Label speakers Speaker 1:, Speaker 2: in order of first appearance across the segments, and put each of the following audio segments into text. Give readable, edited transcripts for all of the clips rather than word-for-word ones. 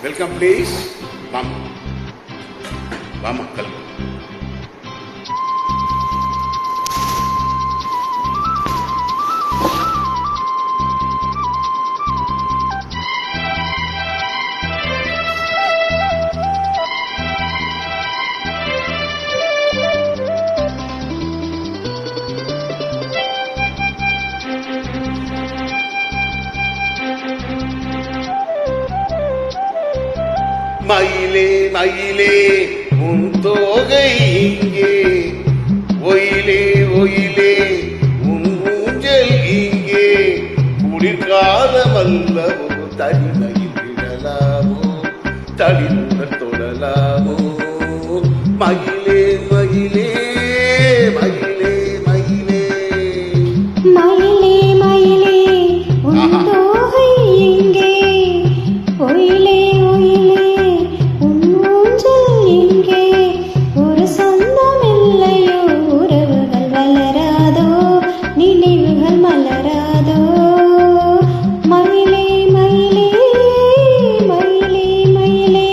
Speaker 1: Welcome please. வாமா வாமா கிளம்பு. மயிலே மயிலே உன் தோகை இங்கே, ஒயிலே ஒயிலே உன் ஊஞ்சல் இங்கே, குளிர்காலமல்லவோ தனிமையில் விடலாமோ, தளிருடன் தொடலாமோ. மயிலே மயிலே மயிலே மயிலே
Speaker 2: மயிலே மயிலே உன் தோகை இங்கே, ஒயிலே ஒயிலே உன் ஊஞ்சல் இங்கே, ஒரு சொந்தம் இல்லையோ, உறவுகள் வளராதோ, நினைவுகள் மலராதோ. மயிலே மயிலே மயிலே மயிலே.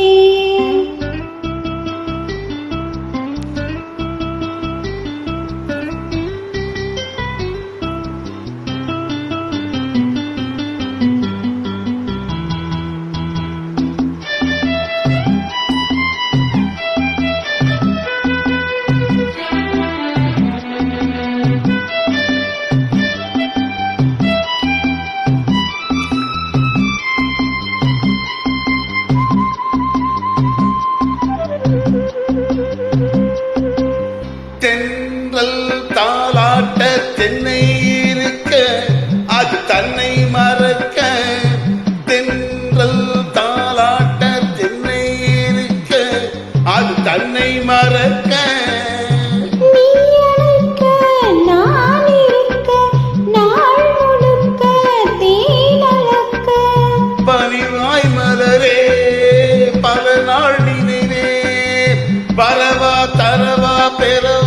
Speaker 1: தென்றல் தாலாட்ட தென்னை இருக்க, அது தன்னை மறக்க. தென்றல் தாலாட்ட தென்னை இருக்க, அது தன்னை மறக்க.
Speaker 2: நீ அழைக்க நான் இருக்க, நாள் முழுக்க தேனழக்க.
Speaker 1: பனிவாய் மலரே பல நாள் நினைவே, பரவா தரவா பெறவா